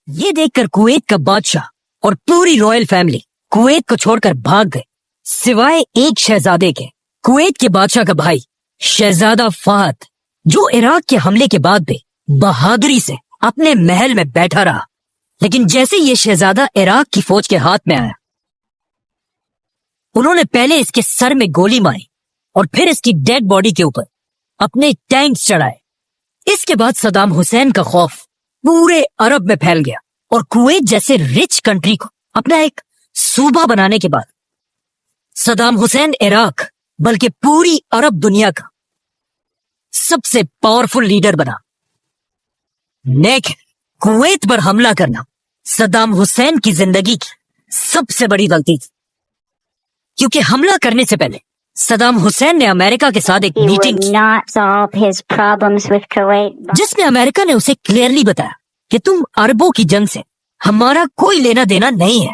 یہ دیکھ کر کویت کا بادشاہ اور پوری رائل فیملی کویت کو چھوڑ کر بھاگ گئے سوائے ایک شہزادے کے، کویت کے بادشاہ کا بھائی شہزادہ فہد، جو عراق کے حملے کے بعد بھی بہادری سے اپنے محل میں بیٹھا رہا۔ لیکن جیسے یہ شہزادہ عراق کی فوج کے ہاتھ میں آیا، انہوں نے پہلے اس کے سر میں گولی ماری اور پھر اس کی ڈیڈ باڈی کے اوپر اپنے ٹینکس چڑھائے۔ اس کے بعد صدام حسین کا خوف پورے عرب میں پھیل گیا اور کویت جیسے رچ کنٹری کو اپنا ایک صوبہ بنانے کے بعد صدام حسین عراق بلکہ پوری عرب دنیا کا سب سے پاورفل لیڈر بنا۔ لیکن کویت پر حملہ کرنا صدام حسین کی زندگی کی سب سے بڑی غلطی تھی، کیونکہ حملہ کرنے سے پہلے صدام حسین نے امریکہ کے ساتھ ایک میٹنگ کی جس میں امریکہ نے اسے کلیئرلی بتایا کہ تم عربوں کی جنگ سے ہمارا کوئی لینا دینا نہیں ہے۔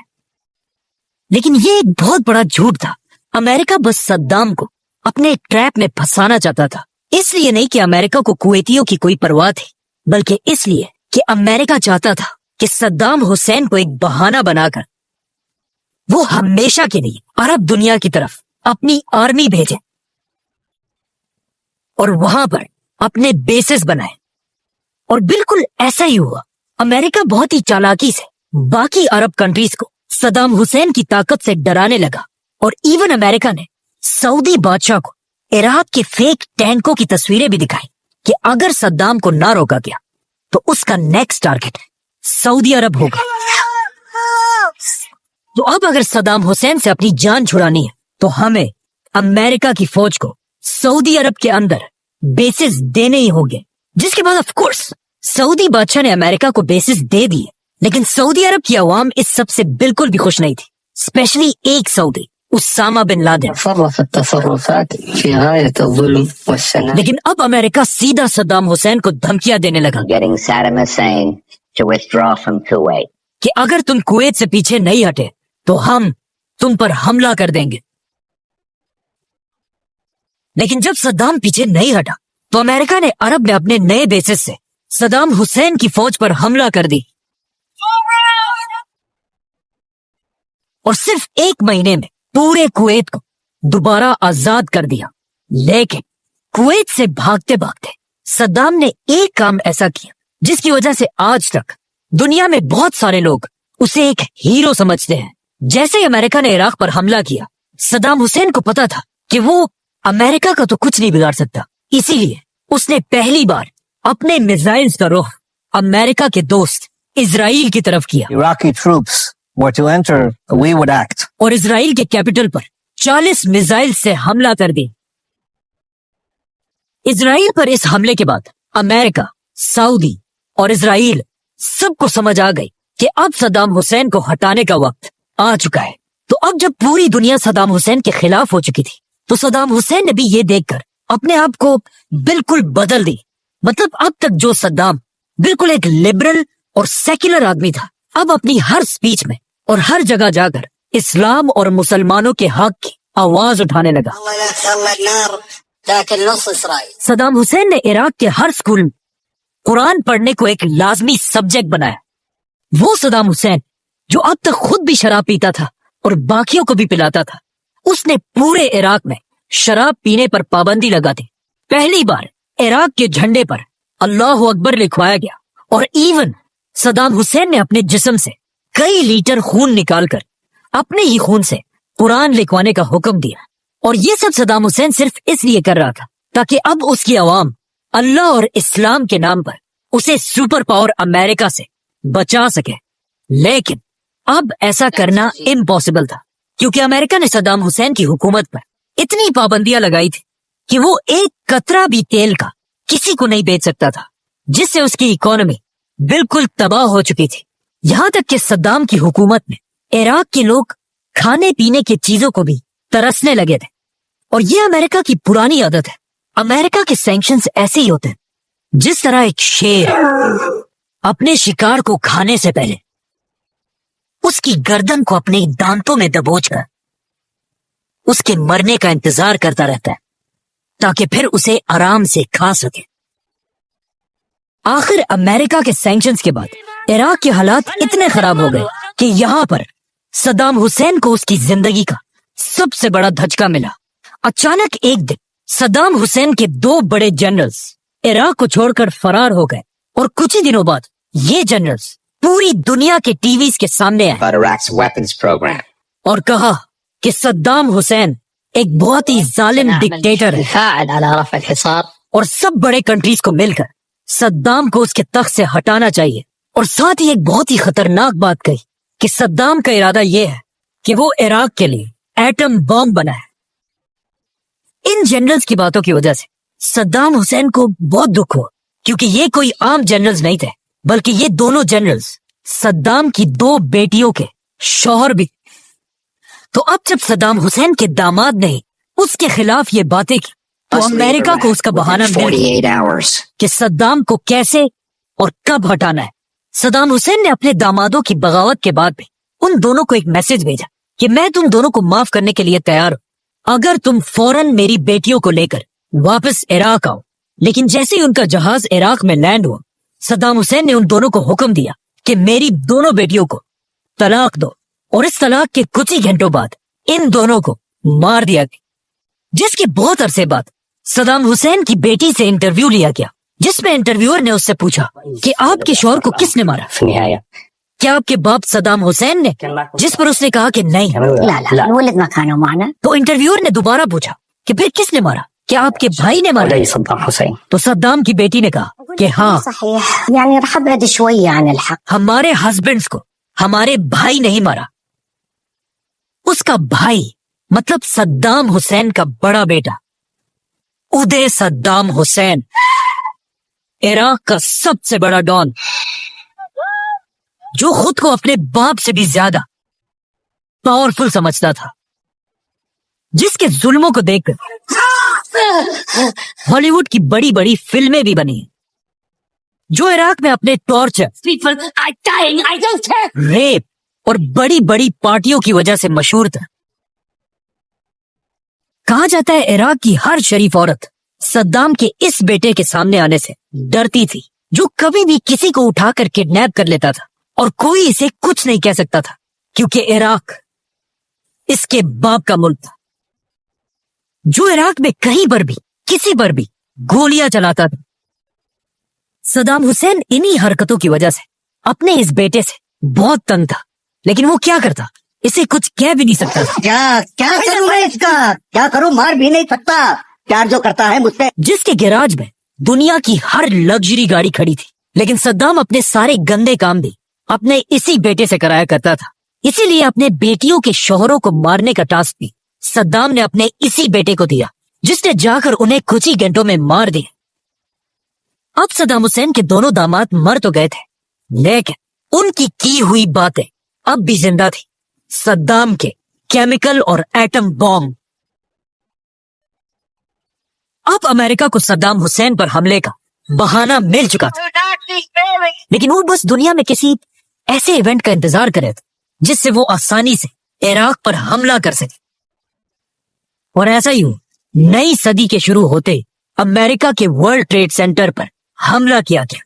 لیکن یہ ایک بہت بڑا جھوٹ تھا۔ امریکہ بس صدام کو اپنے ٹریپ میں پھنسانا چاہتا تھا، اس لیے نہیں کہ امریکہ کو کویتیوں کی کوئی پرواہ تھی، بلکہ اس لیے کہ امریکہ چاہتا تھا کہ صدام حسین کو ایک بہانہ بنا کر وہ ہمیشہ کے لیے عرب دنیا کی طرف اپنی آرمی بھیجے اور وہاں پر اپنے بیسز بنائے۔ اور بالکل ایسا ہی ہوا۔ امریکہ بہت ہی چالاکی سے باقی عرب کنٹریز کو صدام حسین کی طاقت سے ڈرانے لگا، اور ایون امریکہ نے سعودی بادشاہ کو عراق کے فیک ٹینکوں کی تصویریں بھی دکھائی کہ اگر صدام کو نہ روکا گیا تو اس کا نیکسٹ ٹارگٹ سعودی عرب ہوگا۔ تو اب اگر صدام حسین سے اپنی جان چھڑانی ہے تو ہمیں امریکہ کی فوج کو سعودی عرب کے اندر بیسز دینے ہی ہوں گے، جس کے بعد آف کورس سعودی بادشاہ نے امریکہ کو بیسز دے دیے۔ لیکن سعودی عرب کی عوام اس سب سے بالکل بھی خوش نہیں تھی، اسپیشلی ایک سعودی اسامہ بن لادن۔ لیکن اب امریکہ سیدھا صدام حسین کو دھمکیاں دینے لگا کہ اگر تم کویت سے پیچھے نہیں ہٹے تو ہم تم پر حملہ کر دیں گے۔ لیکن جب صدام پیچھے نہیں ہٹا تو امریکہ نے عرب نے اپنے نئے بیسز سے صدام حسین کی فوج پر حملہ کر دی، اور صرف ایک مہینے میں پورے کویت کو دوبارہ آزاد کر دیا۔ لیکن کویت سے بھاگتے بھاگتے صدام نے ایک کام ایسا کیا جس کی وجہ سے آج تک دنیا میں بہت سارے لوگ اسے ایک ہیرو سمجھتے ہیں۔ جیسے ہی امریکہ نے عراق پر حملہ کیا، صدام حسین کو پتا تھا کہ وہ امریکہ کا تو کچھ نہیں بگاڑ سکتا، اسی لیے اس نے پہلی بار اپنے میزائلز کا رخ امریکہ کے دوست اسرائیل کی طرف کیا۔ Iraqi troops were to enter, we would act. اور اسرائیل کے کیپٹل پر 40 میزائل سے حملہ کر دی۔ اسرائیل پر اس حملے کے بعد امریکہ، سعودی اور اسرائیل سب کو سمجھ آ گئی کہ اب صدام حسین کو ہٹانے کا وقت آ چکا ہے۔ تو اب جب پوری دنیا صدام حسین کے خلاف ہو چکی تھی تو صدام حسین نے بھی یہ دیکھ کر اپنے آپ کو بالکل بدل دی۔ مطلب اب تک جو صدام بالکل ایک لبرل اور سیکولر آدمی تھا، اب اپنی ہر سپیچ میں اور ہر جگہ جا کر اسلام اور مسلمانوں کے حق کی آواز اٹھانے لگا۔ صدام حسین نے عراق کے ہر سکول میں قرآن پڑھنے کو ایک لازمی سبجیکٹ بنایا۔ وہ صدام حسین جو اب تک خود بھی شراب پیتا تھا اور باقیوں کو بھی پلاتا تھا، اس نے پورے عراق میں شراب پینے پر پابندی لگا دی۔ پہلی بار عراق کے جھنڈے پر اللہ اکبر لکھوایا گیا، اور ایون صدام حسین نے اپنے جسم سے کئی لیٹر خون نکال کر اپنے ہی خون سے قرآن لکھوانے کا حکم دیا۔ اور یہ سب صدام حسین صرف اس لیے کر رہا تھا تاکہ اب اس کی عوام اللہ اور اسلام کے نام پر اسے سپر پاور امریکہ سے بچا سکے۔ لیکن اب ایسا کرنا امپاسبل تھا، کیونکہ امریکہ نے صدام حسین کی حکومت پر اتنی پابندیاں لگائی تھی کہ وہ ایک قطرہ بھی تیل کا کسی کو نہیں بیچ سکتا تھا، جس سے اس کی اکانومی بالکل تباہ ہو چکی تھی۔ یہاں تک کہ صدام کی حکومت میں عراق کے لوگ کھانے پینے کی چیزوں کو بھی ترسنے لگے تھے، اور یہ امریکہ کی پرانی عادت ہے۔ امریکہ کے سینکشنز ایسے ہی ہوتے ہیں جس طرح ایک شیر اپنے شکار کو کھانے سے پہلے اس کی گردن کو اپنے دانتوں میں دبوچ کر اس کے مرنے کا انتظار کرتا رہتا ہے تاکہ پھر اسے آرام سے کھا سکے۔ آخر امریکہ کے سینکشنز کے بعد عراق کے حالات اتنے خراب ہو گئے کہ یہاں پر صدام حسین کو اس کی زندگی کا سب سے بڑا دھچکا ملا. اچانک ایک دن صدام حسین کے 2 بڑے جنرلز عراق کو چھوڑ کر فرار ہو گئے اور کچھ ہی دنوں بعد یہ جنرلز پوری دنیا کے ٹی ویز کے سامنے آئے about Iraq's weapons program. اور کہا کہ صدام حسین ایک بہت ہی ظالم ڈکٹیٹر ہے نساعد على رفع الحصار. اور سب بڑے کنٹریز کو مل کر صدام کو اس کے تخت سے ہٹانا چاہیے. اور ساتھ ہی ایک بہت ہی خطرناک بات کہی کہ صدام کا ارادہ یہ ہے کہ وہ عراق کے لیے ایٹم بم بنائے. ان جنرلز کی باتوں کی وجہ سے صدام حسین کو بہت دکھ ہوا کیونکہ یہ کوئی عام جنرلز نہیں تھے بلکہ یہ دونوں جنرلز صدام کی 2 بیٹیوں کے شوہر بھی. تو اب جب صدام حسین کے داماد نے اس کے خلاف یہ باتیں کی تو امریکہ کو اس کا بہانہ مل گیا 48 hours. کہ صدام کو کیسے اور کب ہٹانا ہے. صدام حسین نے اپنے دامادوں کی بغاوت کے بعد بھی ان دونوں کو ایک میسج بھیجا کہ میں تم دونوں کو معاف کرنے کے لیے تیار ہوں اگر تم فوراً میری بیٹیوں کو لے کر واپس عراق آؤ. لیکن جیسے ہی ان کا جہاز عراق میں لینڈ ہوا صدام حسین نے ان دونوں کو حکم دیا کہ میری دونوں بیٹیوں کو طلاق دو اور اس طلاق کے کچھ ہی گھنٹوں بعد ان دونوں کو مار دیا گیا. جس کے بہت عرصے بعد صدام حسین کی بیٹی سے انٹرویو لیا گیا جس میں انٹرویور نے اس سے پوچھا کہ آپ کے شوہر کو کس نے مارا؟ في النهاية کیا آپ کے باپ صدام حسین نے؟ جس پر اس نے کہا کہ نہیں. لا الولد ما كانوا معنا. تو انٹرویور نے دوبارہ پوچھا کہ پھر کس نے مارا؟ کیا آپ کے بھائی نے مارا؟ ولي صدام حسين. تو صدام کی بیٹی نے کہا کہ ہاں صحيح يعني رح ابعد شوية عن الحق. ہمارے ہسبینڈز کو ہمارے بھائی نہیں مارا. اس کا بھائی مطلب صدام حسین کا بڑا بیٹا ادے صدام حسین عراق کا سب سے بڑا ڈان جو خود کو اپنے باپ سے بھی زیادہ پاورفل سمجھتا تھا جس کے ظلموں کو دیکھ کر ہالی ووڈ کی بڑی بڑی فلمیں بھی بنی ہیں جو عراق میں اپنے ٹارچر ریپ اور بڑی بڑی پارٹیوں کی وجہ سے مشہور تھا. کہا جاتا ہے عراق کی ہر شریف عورت صدام کے اس بیٹے کے سامنے آنے سے ڈرتی تھی جو کبھی بھی کسی کو اٹھا کر کڈنیپ کر لیتا تھا اور کوئی اسے کچھ نہیں کہہ سکتا تھا کیونکہ عراق اس کے باپ کا ملک تھا جو عراق میں کہیں پر بھی کسی پر بھی گولیاں چلاتا تھا. صدام حسین انہی حرکتوں کی وجہ سے اپنے اس بیٹے سے بہت تنگ تھا لیکن وہ کیا کرتا اسے کچھ کہہ بھی نہیں سکتا تھا. کیا کروں میں اس کا کیا کروں مار بھی نہیں سکتا پیار جو کرتا ہے مجھ سے. جس کے گیراج میں دنیا کی ہر لگژری گاڑی کھڑی تھی لیکن صدام اپنے سارے گندے کام بھی اپنے اسی بیٹے سے کرایا کرتا تھا. اسی لیے اپنے بیٹیوں کے شوہروں کو مارنے کا ٹاسک بھی صدام نے اپنے اسی بیٹے کو دیا جس نے جا کر انہیں کچھ ہی گھنٹوں میں مار دیا. اب صدام حسین کے دونوں داماد مر تو گئے تھے لیکن ان کی ہوئی باتیں اب بھی زندہ تھی. صدام کے کیمیکل اور ایٹم بم. اب امریکہ کو صدام حسین پر حملے کا بہانہ مل چکا تھا لیکن وہ بس دنیا میں کسی ایسے ایونٹ کا انتظار کرے تھے جس سے وہ آسانی سے عراق پر حملہ کر سکے. اور ایسا ہی ہو نئی صدی کے شروع ہوتے امریکہ کے ورلڈ ٹریڈ سینٹر پر حملہ کیا گیا.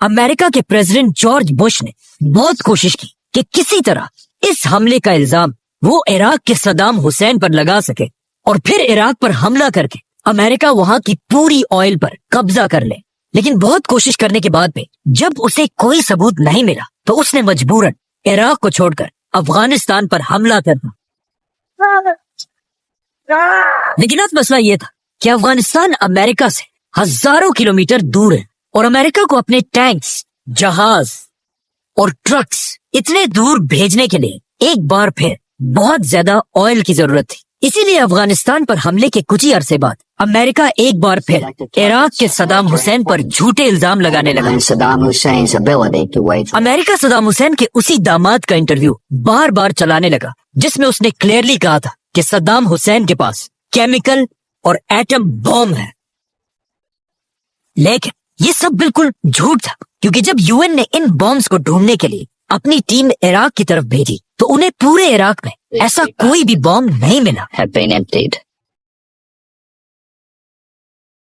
امریکہ کے پریزیڈنٹ جارج بش نے بہت کوشش کی کہ کسی طرح اس حملے کا الزام وہ عراق کے صدام حسین پر لگا سکے اور پھر عراق پر حملہ کر کے امریکہ وہاں کی پوری آئل پر قبضہ کر لے. لیکن بہت کوشش کرنے کے بعد بھی جب اسے کوئی ثبوت نہیں ملا تو اس نے مجبوراً عراق کو چھوڑ کر افغانستان پر حملہ کرنا. لیکن اب مسئلہ یہ تھا کہ افغانستان امریکہ سے ہزاروں کلومیٹر دور ہے اور امریکہ کو اپنے ٹینکس جہاز اور ٹرکس اتنے دور بھیجنے کے لیے ایک بار پھر بہت زیادہ آئل کی ضرورت تھی. اسی لیے افغانستان پر حملے کے کچھ ہی عرصے بعد امریکہ ایک بار پھر عراق کے صدام حسین پر جھوٹے الزام لگانے لگا. Saddam Hussein's ability to wage America Saddam Hussein کے اسی داماد کا انٹرویو بار بار چلانے لگا جس میں اس نے کلیئرلی کہا تھا کہ صدام حسین کے پاس کیمیکل اور ایٹم بم ہے. لیکن یہ سب بالکل جھوٹ تھا کیونکہ جب یو این نے ان بمز کو ڈھونڈنے کے لیے اپنی ٹیم عراق کی طرف بھیجی تو انہیں پورے عراق میں ایسا کوئی بھی بم نہیں ملا. have been emptied.